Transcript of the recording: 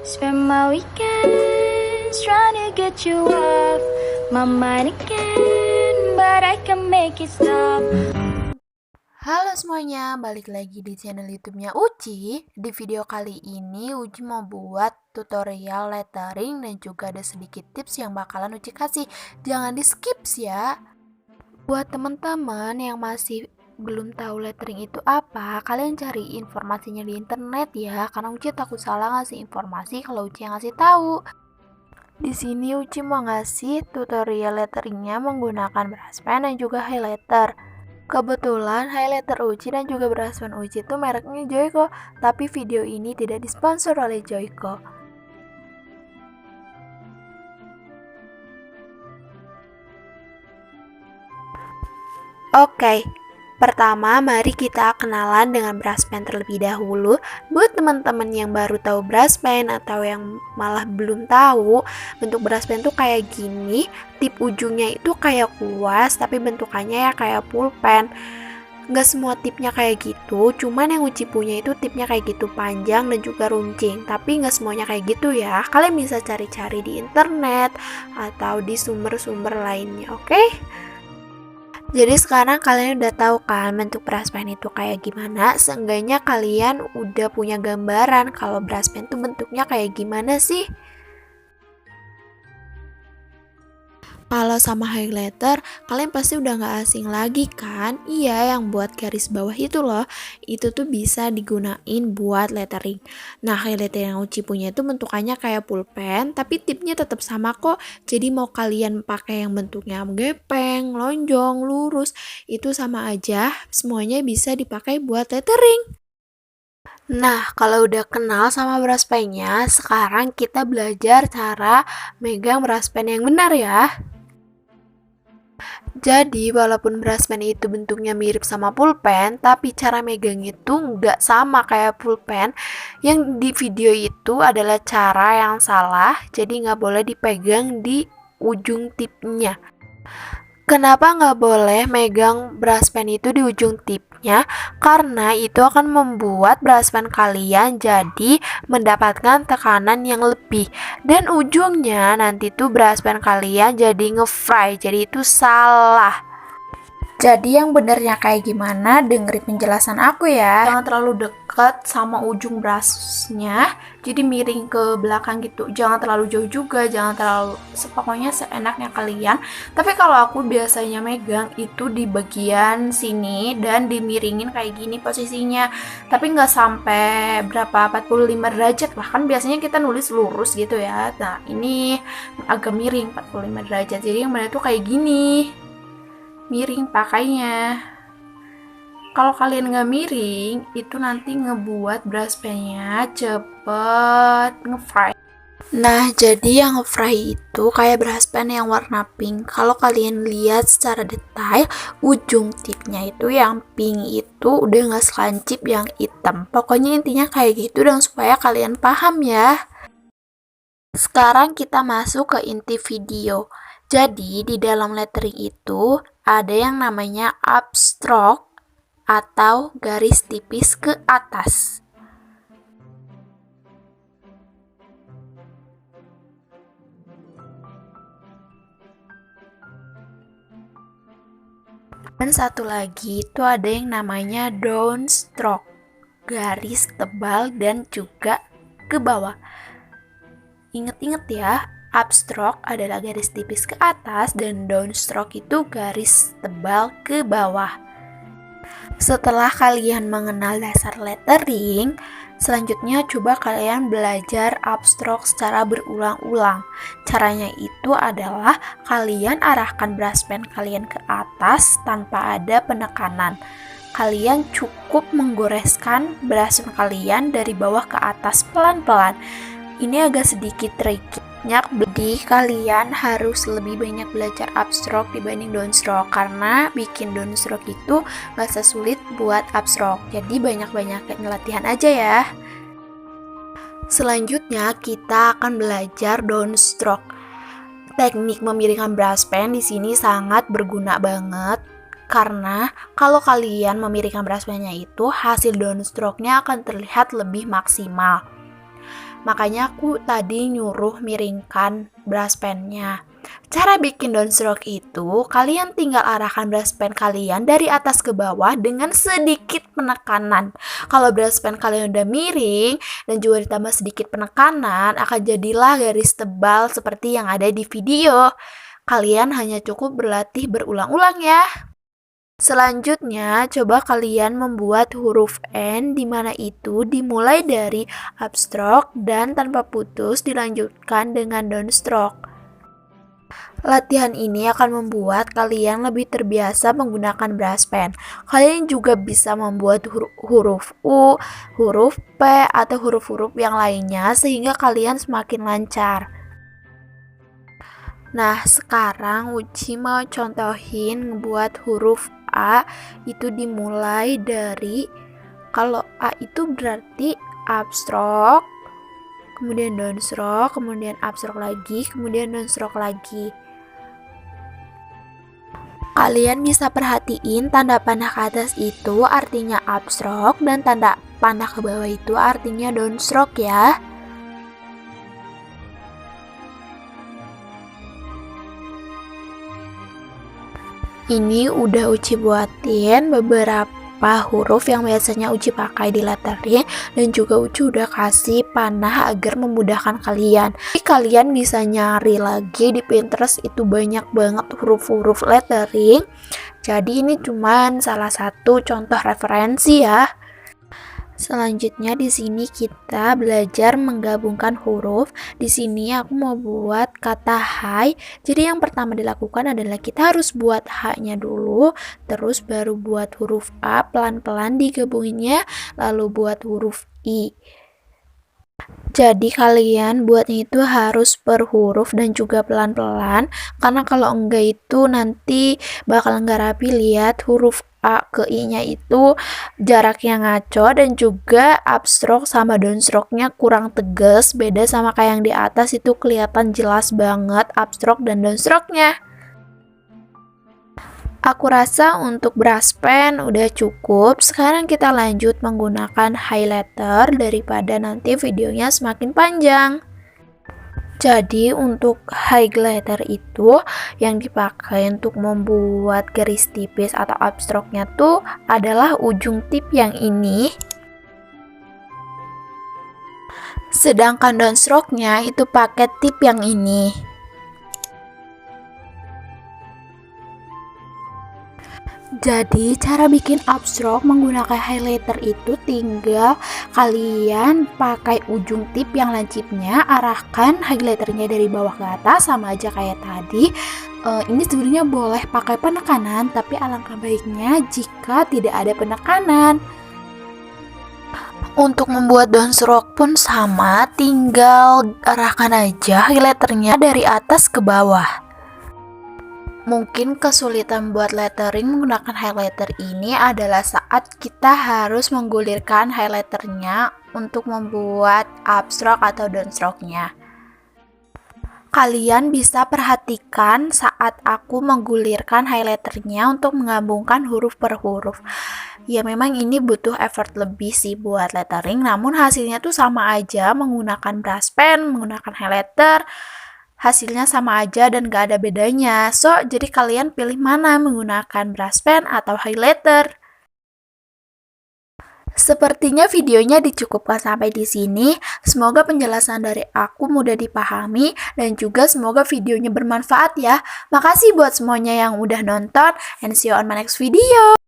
Spend my weekends trying to get you off my mind again, but I can make it stop. Halo semuanya, balik lagi di channel YouTube-nya Uci. Di video kali ini Uci mau buat tutorial lettering dan juga ada sedikit tips yang bakalan Uci kasih. Jangan di skip ya. Buat teman-teman yang masih belum tahu lettering itu apa, kalian cari informasinya di internet ya, karena Uci takut salah ngasih informasi kalau Uci yang ngasih tahu. Di sini Uci mau ngasih tutorial letteringnya menggunakan brush pen dan juga highlighter. Kebetulan highlighter Uci dan juga brush pen Uci itu mereknya Joico, tapi video ini tidak disponsor oleh Joico. Oke, pertama mari kita kenalan dengan brush pen terlebih dahulu. Buat teman-teman yang baru tahu brush pen atau yang malah belum tahu, bentuk brush pen tuh kayak gini. Tip ujungnya itu kayak kuas, tapi bentukannya ya kayak pulpen. Nggak semua tipnya kayak gitu, cuman yang Uci punya itu tipnya kayak gitu, panjang dan juga runcing. Tapi nggak semuanya kayak gitu ya. Kalian bisa cari-cari di internet atau di sumber-sumber lainnya, oke? Jadi sekarang kalian udah tahu kan bentuk brush pen itu kayak gimana. Seenggaknya kalian udah punya gambaran kalau brush pen itu bentuknya kayak gimana sih. Kalau sama highlighter, kalian pasti udah gak asing lagi kan? Iya, yang buat garis bawah itu loh. Itu tuh bisa digunain buat lettering. Nah, highlighter yang Uci punya itu bentukannya kayak pulpen, tapi tipnya tetap sama kok. Jadi mau kalian pakai yang bentuknya gepeng, lonjong, lurus, itu sama aja. Semuanya bisa dipakai buat lettering. Nah, kalau udah kenal sama brush pen-nya, sekarang kita belajar cara megang brush pen yang benar ya. Jadi, walaupun brush pen itu bentuknya mirip sama pulpen, tapi cara megang itu nggak sama kayak pulpen. Yang di video itu adalah cara yang salah, jadi nggak boleh dipegang di ujung tipnya. Kenapa nggak boleh megang brush pen itu di ujung tipnya? Karena itu akan membuat brush pen kalian jadi mendapatkan tekanan yang lebih. Dan ujungnya nanti tuh brush pen kalian jadi nge-fry, jadi itu salah. Jadi yang benernya kayak gimana, dengerin penjelasan aku ya. Jangan terlalu dekat sama ujung brushnya, jadi miring ke belakang gitu. Jangan terlalu jauh juga, jangan terlalu, pokoknya seenaknya kalian. Tapi kalau aku biasanya megang itu di bagian sini dan dimiringin kayak gini posisinya. Tapi nggak sampai berapa, 45 derajat lah, kan biasanya kita nulis lurus gitu ya. Nah ini agak miring 45 derajat, jadi yang bener tuh kayak gini, miring pakainya. Kalau kalian nggak miring, itu nanti ngebuat brush pen-nya cepet nge-fry. Nah, jadi yang nge-fry itu kayak brush pen yang warna pink. Kalau kalian lihat secara detail, ujung tipnya itu yang pink itu udah nggak selancip yang hitam. Pokoknya intinya kayak gitu dan supaya kalian paham ya. Sekarang kita masuk ke inti video. Jadi di dalam lettering itu ada yang namanya upstroke atau garis tipis ke atas. Dan satu lagi itu ada yang namanya downstroke, garis tebal dan juga ke bawah. Ingat-ingat ya, upstroke adalah garis tipis ke atas dan downstroke itu garis tebal ke bawah. Setelah kalian mengenal dasar lettering, selanjutnya coba kalian belajar upstroke secara berulang-ulang. Caranya itu adalah kalian arahkan brush pen kalian ke atas tanpa ada penekanan. Kalian cukup menggoreskan brush pen kalian dari bawah ke atas pelan-pelan. Ini agak sedikit tricky, jadi kalian harus lebih banyak belajar upstroke dibanding downstroke, karena bikin downstroke itu gak sesulit buat upstroke. Jadi banyak-banyak latihan aja ya. Selanjutnya kita akan belajar downstroke. Teknik memiringkan brush pen di sini sangat berguna banget, karena kalau kalian memiringkan brush pen-nya itu hasil downstroke-nya akan terlihat lebih maksimal. Makanya aku tadi nyuruh miringkan brush pennya. Cara bikin downstroke itu, kalian tinggal arahkan brush pen kalian dari atas ke bawah dengan sedikit penekanan. Kalau brush pen kalian udah miring dan juga ditambah sedikit penekanan, akan jadilah garis tebal seperti yang ada di video. Kalian hanya cukup berlatih berulang-ulang ya. Selanjutnya, coba kalian membuat huruf N di mana itu dimulai dari upstroke dan tanpa putus dilanjutkan dengan downstroke. Latihan ini akan membuat kalian lebih terbiasa menggunakan brush pen. Kalian juga bisa membuat huruf U, huruf P, atau huruf-huruf yang lainnya sehingga kalian semakin lancar. Nah, sekarang Uci mau contohin ngebuat huruf A itu dimulai dari, kalau A itu berarti upstroke, kemudian downstroke, kemudian upstroke lagi, kemudian downstroke lagi. Kalian bisa perhatiin tanda panah ke atas itu artinya upstroke dan tanda panah ke bawah itu artinya downstroke ya. Ini udah Uci buatin beberapa huruf yang biasanya Uci pakai di lettering, dan juga Uci udah kasih panah agar memudahkan kalian. Jadi kalian bisa nyari lagi di Pinterest, itu banyak banget huruf-huruf lettering. Jadi ini cuman salah satu contoh referensi ya. Selanjutnya di sini kita belajar menggabungkan huruf. Di sini aku mau buat kata hai. Jadi yang pertama dilakukan adalah kita harus buat H-nya dulu, terus baru buat huruf A, pelan-pelan digabunginnya, lalu buat huruf I. Jadi kalian buatnya itu harus per huruf dan juga pelan-pelan, karena kalau enggak itu nanti bakal nggak rapi. Lihat huruf A ke I-nya itu jaraknya ngaco, dan juga upstroke sama downstroke-nya kurang tegas, beda sama kayak yang di atas itu kelihatan jelas banget upstroke dan downstroke-nya. Aku rasa untuk brush pen udah cukup. Sekarang kita lanjut menggunakan highlighter daripada nanti videonya semakin panjang. Jadi untuk highlighter itu yang dipakai untuk membuat garis tipis atau upstroke-nya tuh adalah ujung tip yang ini. Sedangkan downstroke-nya itu pakai tip yang ini. Jadi cara bikin upstroke menggunakan highlighter itu tinggal kalian pakai ujung tip yang lancipnya, arahkan highlighternya dari bawah ke atas sama aja kayak tadi. Ini sebenarnya boleh pakai penekanan, tapi alangkah baiknya jika tidak ada penekanan. Untuk membuat downstroke pun sama, tinggal arahkan aja highlighternya dari atas ke bawah. Mungkin kesulitan buat lettering menggunakan highlighter ini adalah saat kita harus menggulirkan highlighternya untuk membuat upstroke atau downstroke-nya. Kalian bisa perhatikan saat aku menggulirkan highlighternya untuk menggabungkan huruf per huruf. Ya memang ini butuh effort lebih sih buat lettering, namun hasilnya tuh sama aja menggunakan brush pen, menggunakan highlighter. Hasilnya sama aja dan gak ada bedanya. So, jadi kalian pilih mana, menggunakan brush pen atau highlighter. Sepertinya videonya dicukupkan sampai di sini. Semoga penjelasan dari aku mudah dipahami dan juga semoga videonya bermanfaat ya. Makasih buat semuanya yang udah nonton, and see you on my next video.